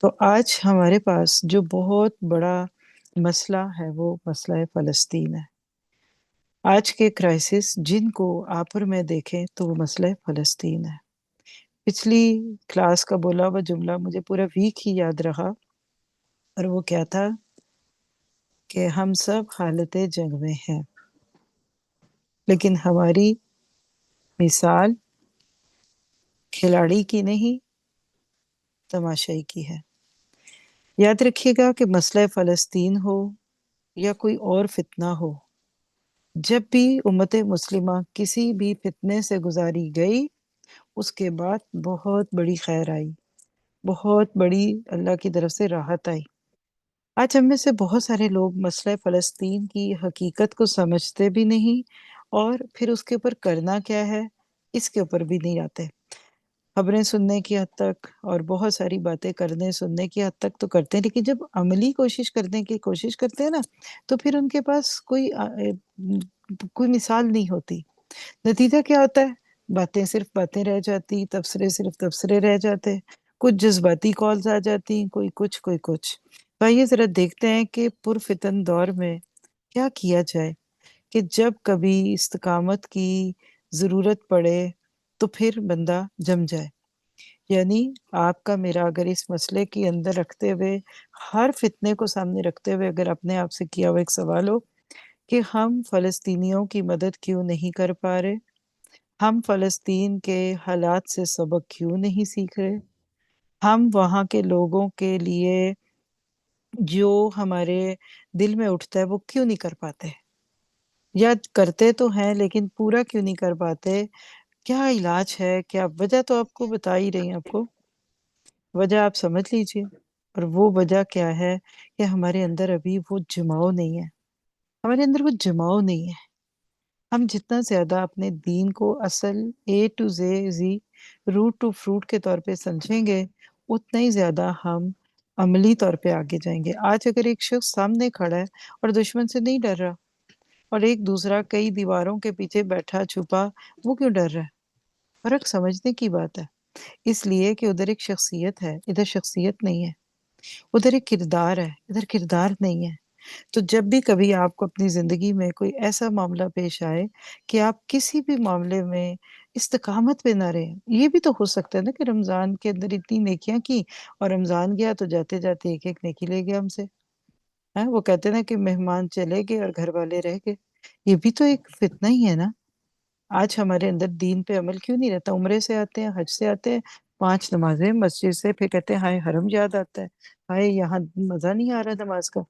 تو آج ہمارے پاس جو بہت بڑا مسئلہ ہے وہ مسئلہ فلسطین ہے۔ آج کے کرائسس جن کو آپ اور میں دیکھیں تو وہ مسئلہ فلسطین ہے۔ پچھلی کلاس کا بولا ہوا جملہ مجھے پورا ویک ہی یاد رہا، اور وہ کیا تھا کہ ہم سب حالت جنگ میں ہیں، لیکن ہماری مثال کھلاڑی کی نہیں، تماشائی کی ہے۔ یاد رکھیے گا کہ مسئلہ فلسطین ہو یا کوئی اور فتنہ ہو، جب بھی امت مسلمہ کسی بھی فتنے سے گزاری گئی، اس کے بعد بہت بڑی خیر آئی، بہت بڑی اللہ کی طرف سے راحت آئی۔ آج ہم میں سے بہت سارے لوگ مسئلہ فلسطین کی حقیقت کو سمجھتے بھی نہیں، اور پھر اس کے اوپر کرنا کیا ہے اس کے اوپر بھی نہیں آتے۔ خبریں سننے کی حد تک اور بہت ساری باتیں کرنے سننے کی حد تک تو کرتے ہیں، لیکن جب عملی کوشش کرنے کی کوشش کرتے ہیں نا، تو پھر ان کے پاس کوئی مثال نہیں ہوتی۔ نتیجہ کیا ہوتا ہے؟ باتیں صرف باتیں رہ جاتی، تبصرے صرف تبصرے رہ جاتے، کچھ جذباتی کالز آ جاتی، کوئی کچھ کوئی کچھ۔ آئیے ذرا دیکھتے ہیں کہ پرفتن دور میں کیا کیا جائے کہ جب کبھی استقامت کی ضرورت پڑے تو پھر بندہ جم جائے۔ یعنی آپ کا میرا اگر اس مسئلے کے اندر رکھتے ہوئے، ہر فتنے کو سامنے رکھتے ہوئے اگر اپنے آپ سے کیا ہوا ایک سوال ہو کہ ہم فلسطینیوں کی مدد کیوں نہیں کر پا رہے، ہم فلسطین کے حالات سے سبق کیوں نہیں سیکھ رہے، ہم وہاں کے لوگوں کے لیے جو ہمارے دل میں اٹھتا ہے وہ کیوں نہیں کر پاتے، یا کرتے تو ہیں لیکن پورا کیوں نہیں کر پاتے، کیا علاج ہے، کیا وجہ؟ تو آپ کو بتا ہی رہی ہیں، آپ کو وجہ آپ سمجھ لیجئے۔ اور وہ وجہ کیا ہے کہ ہمارے اندر ابھی وہ جماؤ نہیں ہے، ہمارے اندر وہ جماؤ نہیں ہے۔ ہم جتنا زیادہ اپنے دین کو اصل A to Z root to fruit کے طور پہ سمجھیں گے، اتنا ہی زیادہ ہم عملی طور پہ آگے جائیں گے۔ آج اگر ایک شخص سامنے کھڑا ہے اور دشمن سے نہیں ڈر رہا، اور ایک دوسرا کئی دیواروں کے پیچھے بیٹھا چھپا، وہ کیوں ڈر رہا ہے؟ فرق سمجھنے کی بات ہے۔ اس لیے کہ ادھر ایک شخصیت ہے، ادھر شخصیت نہیں ہے، ادھر ایک کردار ہے، ادھر کردار نہیں ہے۔ تو جب بھی کبھی آپ کو اپنی زندگی میں کوئی ایسا معاملہ پیش آئے کہ آپ کسی بھی معاملے میں استقامت پہ نہ رہیں، یہ بھی تو ہو سکتا ہے نا کہ رمضان کے اندر اتنی نیکیاں کی اور رمضان گیا تو جاتے جاتے ایک ایک نیکی لے گیا ہم سے۔ وہ کہتے ہیں نا کہ مہمان چلے گئے اور گھر والے رہ گئے، یہ بھی تو ایک فتنہ ہی ہے نا۔ آج ہمارے اندر دین پہ عمل کیوں نہیں رہتا؟ عمرے سے آتے ہیں، حج سے آتے ہیں، 5 نمازیں مسجد سے، پھر کہتے ہیں ہائے حرم یاد آتا ہے، ہائے یہاں مزہ نہیں آ رہا نماز کا۔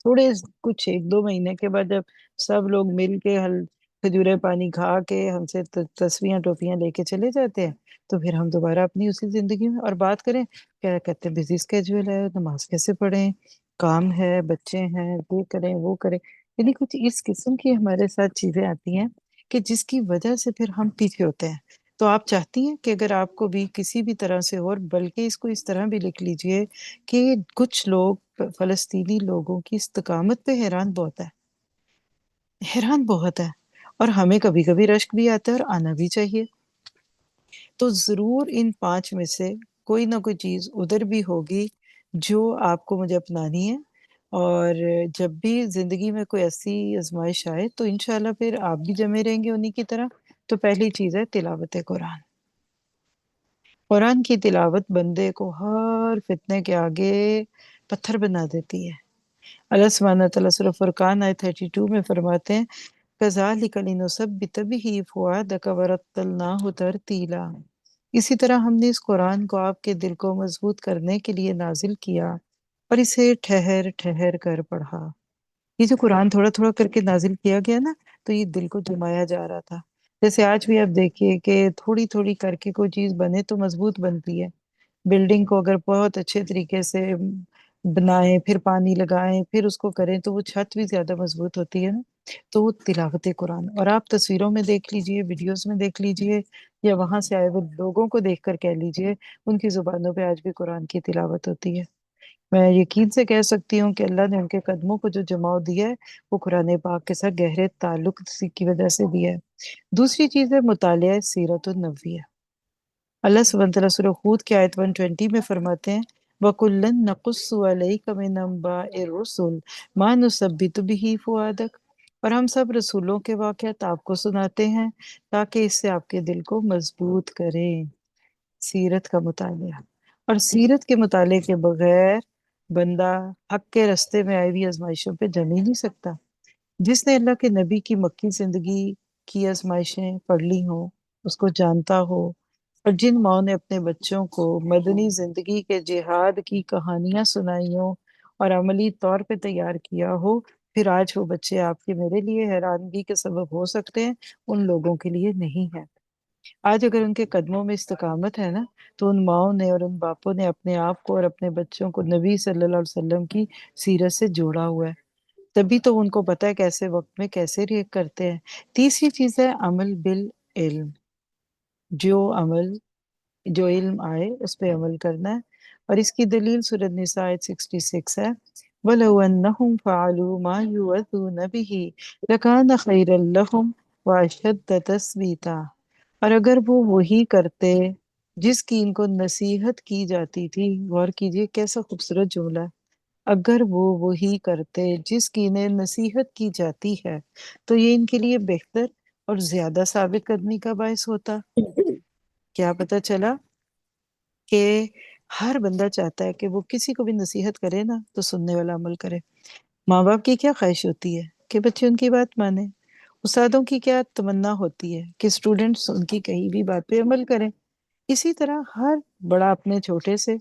تھوڑے کچھ 1-2 مہینے کے بعد جب سب لوگ مل کے کھجورے پانی کھا کے ہم سے تسبیحاں ٹوپیاں لے کے چلے جاتے ہیں، تو پھر ہم دوبارہ اپنی اسی زندگی میں اور بات کریں، کیا کہتے ہیں بزی اسکیجول ہے، نماز کیسے پڑھیں، کام ہے، بچے ہیں، یہ کریں وہ کریں۔ یعنی کچھ اس قسم کی ہمارے ساتھ چیزیں آتی ہیں کہ جس کی وجہ سے پھر ہم پیچھے ہوتے ہیں۔ تو آپ چاہتی ہیں کہ اگر آپ کو بھی کسی بھی طرح سے، اور بلکہ اس کو اس طرح بھی لکھ لیجئے کہ کچھ لوگ فلسطینی لوگوں کی استقامت پہ حیران بہت ہے، حیران بہت ہے، اور ہمیں کبھی کبھی رشک بھی آتا ہے اور آنا بھی چاہیے۔ تو ضرور ان 5 میں سے کوئی نہ کوئی چیز ادھر بھی ہوگی جو آپ کو مجھے اپنانی ہے، اور جب بھی زندگی میں کوئی ایسی آزمائش آئے تو انشاءاللہ پھر آپ بھی جمے رہیں گے انہی کی طرح۔ تو پہلی چیز ہے تلاوت قرآن۔ قرآن کی تلاوت بندے کو ہر فتنے کے آگے پتھر بنا دیتی ہے۔ اللہ سبحانہ تعالیٰ سورہ فرقان آیت 32 میں فرماتے ہیں كَذَلِكَ لِنُثَبِّتَ بِهِ فُؤَادَكَ وَرَتَّلْنَاهُ تَرْتِيلًا۔ اسی طرح ہم نے اس قرآن کو آپ کے دل کو مضبوط کرنے کے لیے نازل کیا اور اسے ٹھہر ٹھہر کر پڑھا۔ یہ جو قرآن تھوڑا تھوڑا کر کے نازل کیا گیا نا، تو یہ دل کو جمایا جا رہا تھا۔ جیسے آج بھی آپ دیکھیے کہ تھوڑی تھوڑی کر کے کوئی چیز بنے تو مضبوط بنتی ہے۔ بلڈنگ کو اگر بہت اچھے طریقے سے بنائیں، پھر پانی لگائیں، پھر اس کو کریں تو وہ چھت بھی زیادہ مضبوط ہوتی ہے نا۔ تو وہ تلاوت قرآن، اور آپ تصویروں میں دیکھ لیجئے، ویڈیوز میں دیکھ لیجئے، یا وہاں سے آئے ہوئے لوگوں کو دیکھ کر کہہ لیجئے، ان کی زبانوں پہ آج بھی قرآن کی تلاوت ہوتی ہے۔ میں یقین سے کہہ سکتی ہوں کہ اللہ نے ان کے قدموں کو جو جماؤ دیا ہے وہ قرآن پاک کے ساتھ گہرے تعلق کی وجہ سے دیا ہے۔ دوسری چیز ہے مطالعہ سیرت النبویہ۔ اللہ سبحانہ تعالیٰ سورہ ہود کی آیت 120 میں فرماتے ہیں وَكُلًّا نَقُصُّ عَلَيْكَ مِنْ أَنْبَاءِ الرُّسُلِ مَا نُثَبِّتُ بِهِ فُؤَادَكَ، اور ہم سب رسولوں کے واقعات آپ کو سناتے ہیں تاکہ اس سے آپ کے دل کو مضبوط کریں۔ سیرت کا مطالعہ، اور سیرت کے مطالعے کے بغیر بندہ حق کے رستے میں آئی ہوئی آزمائشوں پہ جم ہی نہیں سکتا۔ جس نے اللہ کے نبی کی مکی زندگی کی آزمائشیں پڑھ لی ہوں، اس کو جانتا ہو، اور جن ماؤں نے اپنے بچوں کو مدنی زندگی کے جہاد کی کہانیاں سنائی ہوں اور عملی طور پہ تیار کیا ہو، پھر آج وہ بچے آپ کے میرے لیے حیرانگی کے سبب ہو سکتے ہیں، ان لوگوں کے لیے نہیں ہے۔ آج اگر ان کے قدموں میں استقامت ہے نا، تو ان ماؤں نے اور ان باپوں نے اپنے آپ کو اور اپنے بچوں کو نبی صلی اللہ علیہ وسلم کی سیرت سے جوڑا ہوا ہے، تبھی تو ان کو پتہ ہے کیسے وقت میں کیسے ریئیکٹ کرتے ہیں۔ تیسری چیز ہے عمل بالعلم، جو علم آئے اس پہ عمل کرنا ہے، اور اس کی دلیل سورۃ نساء آیت 66 ہے، وَلَوْ أَنَّهُمْ فَعَلُوا مَا يُوعَظُونَ بِهِ لَكَانَ خَيْرًا لَهُمْ وَأَشَدَّ تَثْبِيتًا، اور اگر وہ وہی کرتے جس کی ان کو نصیحت کی جاتی تھی، غور کیجئے کیسا خوبصورت جملہ ہے، اگر وہ وہی کرتے جس کی انہیں نصیحت کی جاتی ہے تو یہ ان کے لیے بہتر اور زیادہ ثابت قدمی کا باعث ہوتا۔ کیا پتہ چلا کہ ہر بندہ چاہتا ہے کہ وہ کسی کو بھی نصیحت کرے نا تو سننے والا عمل کرے۔ ماں باپ کی کیا خواہش ہوتی ہے کہ بچے ان کی بات مانیں، استادوں کی کیا تمنا ہوتی ہے کہ اسٹوڈنٹس ان کی کہی بھی بات پہ عمل کریں۔ اسی طرح ہر بڑا اپنے چھوٹے سے،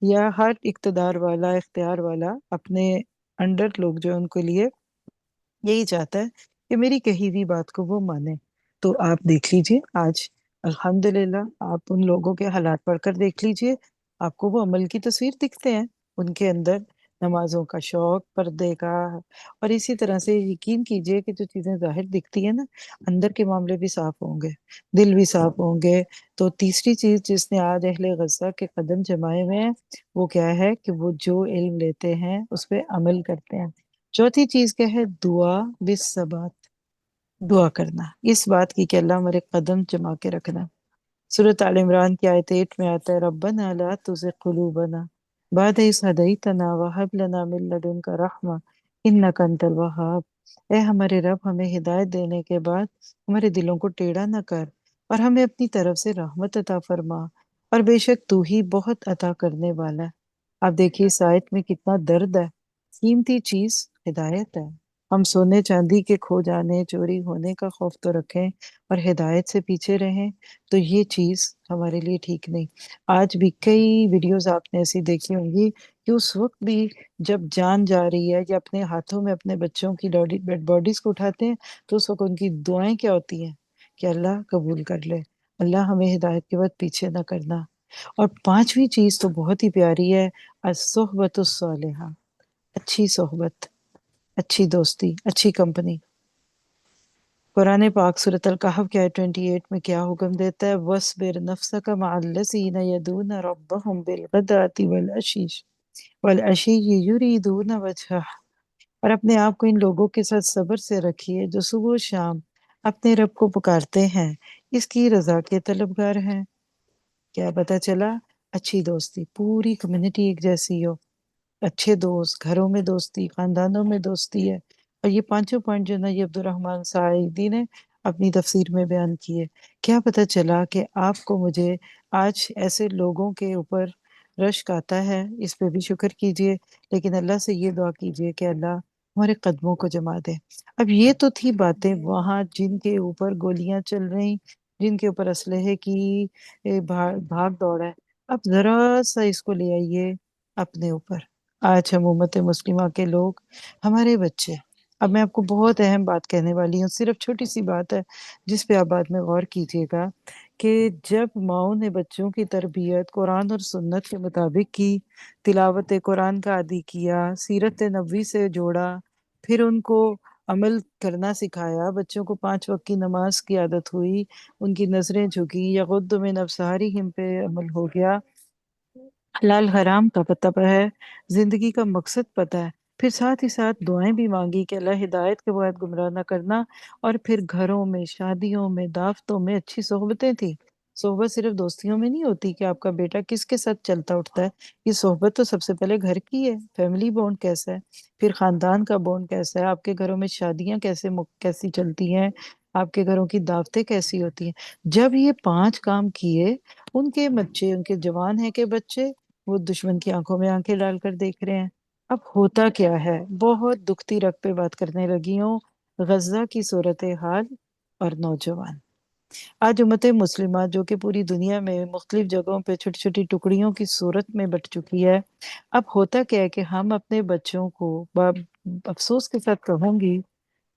یا ہر اقتدار والا اختیار والا اپنے انڈر لوگ جو ان کے لیے یہی چاہتا ہے کہ میری کہی ہوئی بات کو وہ مانے۔ تو آپ دیکھ لیجئے آج الحمدللہ آپ ان لوگوں کے حالات پڑھ کر دیکھ لیجئے، آپ کو وہ عمل کی تصویر دکھتے ہیں، ان کے اندر نمازوں کا شوق، پردے کا، اور اسی طرح سے یقین کیجئے کہ جو چیزیں ظاہر دکھتی ہیں نا، اندر کے معاملے بھی صاف ہوں گے، دل بھی صاف ہوں گے۔ تو تیسری چیز جس نے آج اہل غزہ کے قدم جمائے ہوئے ہیں وہ کیا ہے کہ وہ جو علم لیتے ہیں اس پہ عمل کرتے ہیں۔ چوتھی چیز کیا ہے؟ دعا بالثبات، دعا کرنا اس بات کی کہ اللہ ہمارے قدم جما کے رکھنا۔ سورۃ آل عمران کی آیت 8 میں آتا ہے ربنا لا تزغ قلوبنا بعد إذ هديتنا وهب لنا من لدنك رحمة إنك أنت الوهاب، اے ہمارے رب ہمیں ہدایت دینے کے بعد ہمارے دلوں کو ٹیڑھا نہ کر، اور ہمیں اپنی طرف سے رحمت عطا فرما، اور بے شک تو ہی بہت عطا کرنے والا ہے۔ آپ دیکھیے اس آیت میں کتنا درد ہے۔ قیمتی چیز ہدایت ہے، ہم سونے چاندی کے کھو جانے، چوری ہونے کا خوف تو رکھیں اور ہدایت سے پیچھے رہیں، تو یہ چیز ہمارے لیے ٹھیک نہیں۔ آج بھی کئی ویڈیوز آپ نے ایسی دیکھی ہوں گی کہ اس وقت بھی جب جان جا رہی ہے یا اپنے ہاتھوں میں اپنے بچوں کی ڈیڈ باڈیز کو اٹھاتے ہیں تو اس وقت ان کی دعائیں کیا ہوتی ہیں کہ اللہ قبول کر لے، اللہ ہمیں ہدایت کے بعد پیچھے نہ کرنا۔ اور پانچویں چیز تو بہت ہی پیاری ہے، الصحبۃ الصالحہ، اچھی صحبت، اچھی دوستی، اچھی کمپنی۔ قرآن پاک سورۃ الکہف کے آیت 28 میں کیا حکم دیتا ہے؟ وَاصْبِرْ نَفْسَكَ مَعَ الَّذِينَ يَدْعُونَ رَبَّهُمْ بِالْغَدَاةِ وَالْعَشِيِّ يُرِيدُونَ وَجْهَهُ، اور اپنے آپ کو ان لوگوں کے ساتھ صبر سے رکھیے جو صبح و شام اپنے رب کو پکارتے ہیں، اس کی رضا کے طلبگار ہیں۔ کیا پتہ چلا؟ اچھی دوستی، پوری کمیونٹی ایک جیسی ہو، اچھے دوست، گھروں میں دوستی، خاندانوں میں دوستی ہے، اور یہ پانچوں پوائنٹ جو نا یہ عبدالرحمن سعیدی نے اپنی تفسیر میں بیان کیے۔ کیا پتہ چلا کہ آپ کو مجھے آج ایسے لوگوں کے اوپر رشک آتا ہے، اس پہ بھی شکر کیجئے، لیکن اللہ سے یہ دعا کیجئے کہ اللہ ہمارے قدموں کو جما دے۔ اب یہ تو تھی باتیں وہاں جن کے اوپر گولیاں چل رہی، جن کے اوپر اسلحے کی بھاگ دوڑ ہے۔ اب ذرا سا اس کو لے آئیے اپنے اوپر۔ آج ہم امت مسلمہ کے لوگ، ہمارے بچے، اب میں آپ کو بہت اہم بات کہنے والی ہوں، صرف چھوٹی سی بات ہے جس پہ آپ بعد میں غور کیجیے گا، کہ جب ماؤں نے بچوں کی تربیت قرآن اور سنت کے مطابق کی، تلاوت قرآن کا عادی کیا، سیرت نبوی سے جوڑا، پھر ان کو عمل کرنا سکھایا، بچوں کو 5 وقت کی نماز کی عادت ہوئی، ان کی نظریں جھکی، یغض من ابصارہم پہ عمل ہو گیا، حلال حرام کا پتہ ہے، زندگی کا مقصد پتہ ہے، پھر ساتھ ہی ساتھ دعائیں بھی مانگی کہ اللہ ہدایت کے بعد گمراہ نہ کرنا، اور پھر گھروں میں، شادیوں میں، دعوتوں میں اچھی صحبتیں تھیں۔ صحبت صرف دوستیوں میں نہیں ہوتی کہ آپ کا بیٹا کس کے ساتھ چلتا اٹھتا ہے. یہ صحبت تو سب سے پہلے گھر کی ہے. فیملی بونڈ کیسا ہے, پھر خاندان کا بونڈ کیسا ہے, آپ کے گھروں میں شادیاں کیسی چلتی ہیں, آپ کے گھروں کی دعوتیں کیسی ہوتی ہیں. جب یہ 5 کام کیے, ان کے بچے, ان کے جوان ہیں کہ بچے, وہ دشمن کی آنکھوں میں آنکھیں ڈال کر دیکھ رہے ہیں. اب ہوتا کیا ہے, بہت دکھتی رگ پہ بات کرنے لگی ہوں. غزہ کی صورتحال اور نوجوان. آج امت مسلمہ جو کہ پوری دنیا میں مختلف جگہوں پہ چھوٹی چھوٹی ٹکڑیوں کی صورت میں بٹ چکی ہے, اب ہوتا کیا ہے کہ ہم اپنے بچوں کو, افسوس کے ساتھ کہوں گی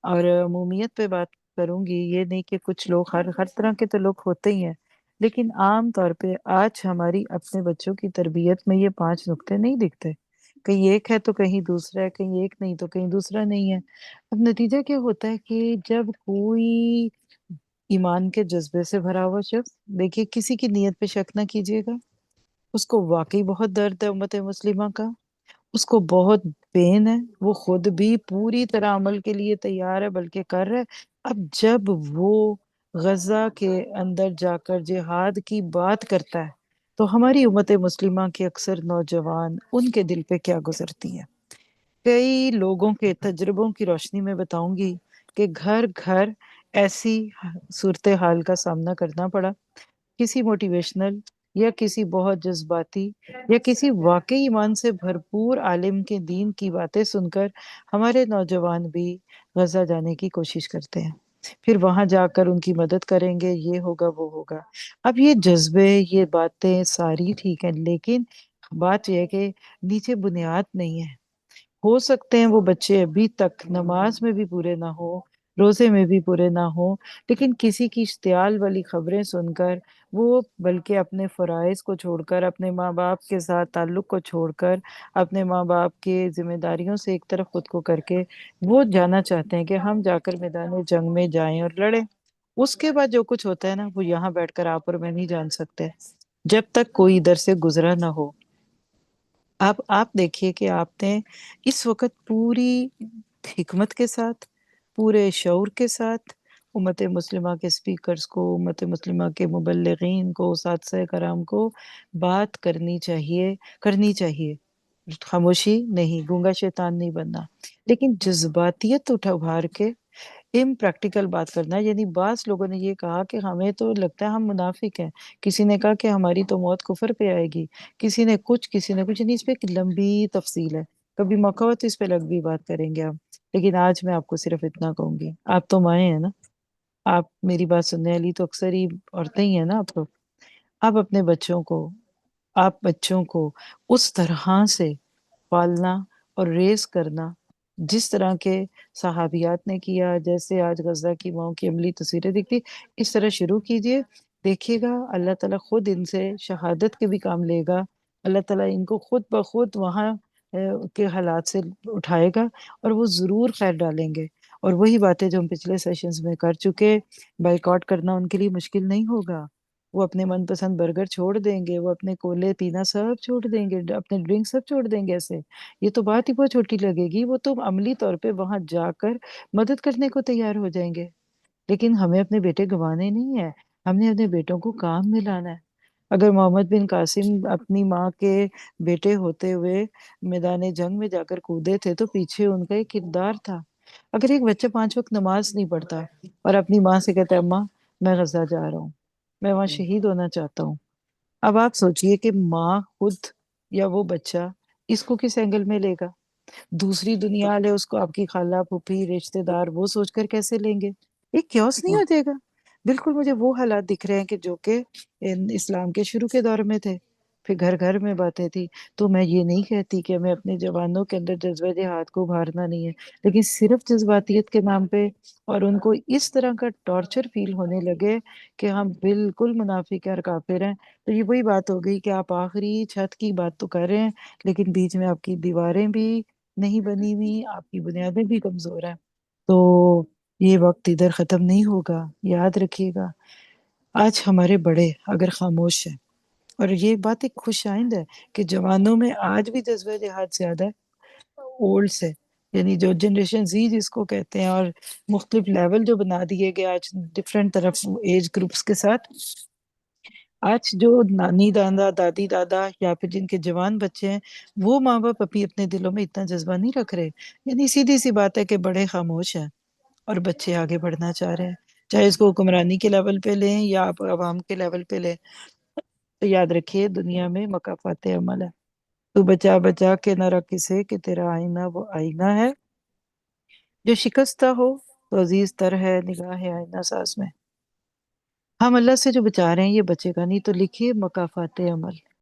اور عمومیت پہ بات کروں گی, یہ نہیں کہ کچھ لوگ, ہر طرح کے تو لوگ ہوتے ہی ہیں, لیکن عام طور پہ آج ہماری اپنے بچوں کی تربیت میں یہ 5 نقطے نہیں دکھتے. کہیں ایک ہے تو کہیں دوسرا ہے, کہیں ایک نہیں تو کہیں دوسرا نہیں ہے. اب نتیجہ کیا ہوتا ہے کہ جب کوئی ایمان کے جذبے سے بھرا ہوا شخص, دیکھیے کسی کی نیت پہ شک نہ کیجیے گا, اس کو واقعی بہت درد ہے امت مسلمہ کا, اس کو بہت پین ہے, وہ خود بھی پوری طرح عمل کے لیے تیار ہے بلکہ کر رہا ہے. اب جب وہ غزہ کے اندر جا کر جہاد کی بات کرتا ہے تو ہماری امت مسلمہ کے اکثر نوجوان, ان کے دل پہ کیا گزرتی ہے. کئی لوگوں کے تجربوں کی روشنی میں بتاؤں گی کہ گھر گھر ایسی صورتحال کا سامنا کرنا پڑا. کسی موٹیویشنل یا کسی بہت جذباتی یا کسی واقعی ایمان سے بھرپور عالم کے دین کی باتیں سن کر ہمارے نوجوان بھی غزہ جانے کی کوشش کرتے ہیں. پھر وہاں جا کر ان کی مدد کریں گے, یہ ہوگا وہ ہوگا. اب یہ جذبے, یہ باتیں ساری ٹھیک ہیں, لیکن بات یہ ہے کہ نیچے بنیاد نہیں ہے. ہو سکتے ہیں وہ بچے ابھی تک نماز میں بھی پورے نہ ہو, روزے میں بھی پورے نہ ہو, لیکن کسی کی اشتعال والی خبریں سن کر وہ بلکہ اپنے فرائض کو چھوڑ کر, اپنے ماں باپ کے ساتھ تعلق کو چھوڑ کر, اپنے ماں باپ کے ذمہ داریوں سے ایک طرف خود کو کر کے وہ جانا چاہتے ہیں کہ ہم جا کر میدان جنگ میں جائیں اور لڑیں. اس کے بعد جو کچھ ہوتا ہے نا, وہ یہاں بیٹھ کر آپ اور میں نہیں جان سکتے جب تک کوئی ادھر سے گزرا نہ ہو. اب آپ دیکھیے کہ آپ نے اس وقت پوری حکمت کے ساتھ, پورے شعور کے ساتھ امت مسلمہ کے سپیکرز کو, امت مسلمہ کے مبلغین کو, اساتذہ کرام کو بات کرنی چاہیے. خاموشی نہیں, گونگا شیطان نہیں بننا, لیکن جذباتیت ابھار کے پریکٹیکل بات کرنا. یعنی بعض لوگوں نے یہ کہا کہ ہمیں تو لگتا ہے ہم منافق ہیں, کسی نے کہا کہ ہماری تو موت کفر پہ آئے گی, کسی نے کچھ, یعنی اس پہ ایک لمبی تفصیل ہے. کبھی موقع ہو تو اس پہ لمبی بات کریں گے ہم, لیکن آج میں آپ کو صرف اتنا کہوں گی. آپ تو مائیں ہیں نا, آپ میری بات سننے والی تو اکثر ہی عورتیں ہی ہیں نا آپ لوگ. آپ اپنے بچوں کو اس طرح سے پالنا اور ریز کرنا جس طرح کے صحابیات نے کیا, جیسے آج غزہ کی ماؤں کی عملی تصویریں دکھتی, اس طرح شروع کیجئے. دیکھیے گا اللہ تعالیٰ خود ان سے شہادت کے بھی کام لے گا. اللہ تعالیٰ ان کو خود بخود وہاں کے حالات سے اٹھائے گا اور وہ ضرور خیر ڈالیں گے. اور وہی باتیں جو ہم پچھلے سیشنز میں کر چکے, بائیکاٹ کرنا ان کے لیے مشکل نہیں ہوگا. وہ اپنے من پسند برگر چھوڑ دیں گے, وہ اپنے کولے پینا سب چھوڑ دیں گے, اپنے ڈرنک سب چھوڑ دیں گے. ایسے یہ تو بات ہی بہت چھوٹی لگے گی, وہ تو عملی طور پہ وہاں جا کر مدد کرنے کو تیار ہو جائیں گے. لیکن ہمیں اپنے بیٹے گنوانے نہیں ہیں, ہم نے اپنے بیٹوں کو کام میں لانا ہے. اگر محمد بن قاسم اپنی ماں کے بیٹے ہوتے ہوئے میدان جنگ میں جا کر کودے تھے تو پیچھے ان کا ایک کردار تھا. اگر ایک بچہ 5 وقت نماز نہیں پڑھتا اور اپنی ماں سے کہتا ہے اماں میں غزہ جا رہا ہوں, میں وہاں شہید ہونا چاہتا ہوں, اب آپ سوچئے کہ ماں خود یا وہ بچہ اس کو کس اینگل میں لے گا. دوسری دنیا والے اس کو, آپ کی خالہ, پھوپھی, رشتے دار, وہ سوچ کر کیسے لیں گے. ایک کیوس نہیں ہو جائے گا. بالکل مجھے وہ حالات دکھ رہے ہیں کہ جو کہ اسلام کے شروع کے دور میں تھے. پھر گھر گھر میں باتیں تھی. تو میں یہ نہیں کہتی کہ ہمیں اپنے جوانوں کے اندر جذبہ جہاد کو ابھارنا نہیں ہے, لیکن صرف جذباتیت کے نام پہ اور ان کو اس طرح کا ٹارچر فیل ہونے لگے کہ ہم بالکل منافق اور کافر ہیں, تو یہ وہی بات ہو گئی کہ آپ آخری چھت کی بات تو کر رہے ہیں لیکن بیچ میں آپ کی دیواریں بھی نہیں بنی ہوئی, آپ کی بنیادیں بھی کمزور ہیں. تو یہ وقت ادھر ختم نہیں ہوگا, یاد رکھیے گا. آج ہمارے بڑے اگر خاموش ہیں, اور یہ بات ایک خوش آئند ہے کہ جوانوں میں آج بھی جذبہ جہاد زیادہ ہے اولڈ سے, یعنی جو جنریشن زی جس کو کہتے ہیں, اور مختلف لیول جو بنا دیے گئے آج ڈفرینٹ طرف ایج گروپس کے ساتھ. آج جو نانی دادا دادی دادا یا پھر جن کے جوان بچے ہیں وہ ماں باپ ابھی اپنے دلوں میں اتنا جذبہ نہیں رکھ رہے. یعنی سیدھی سی بات ہے کہ بڑے خاموش ہیں اور بچے آگے بڑھنا چاہ رہے ہیں، چاہے اس کو حکمرانی کے لیول پہ لیں یا آپ عوام کے لیول پہ لیں. تو یاد رکھیے دنیا میں مکافات عمل ہے. تو بچا بچا کے نہ رکھ اسے کہ تیرا آئینہ وہ آئینہ ہے جو شکستہ ہو تو عزیز تر ہے نگاہ آئینہ ساز میں. ہم اللہ سے جو بچا رہے ہیں یہ بچے گا نہیں، تو لکھیے مکافات عمل.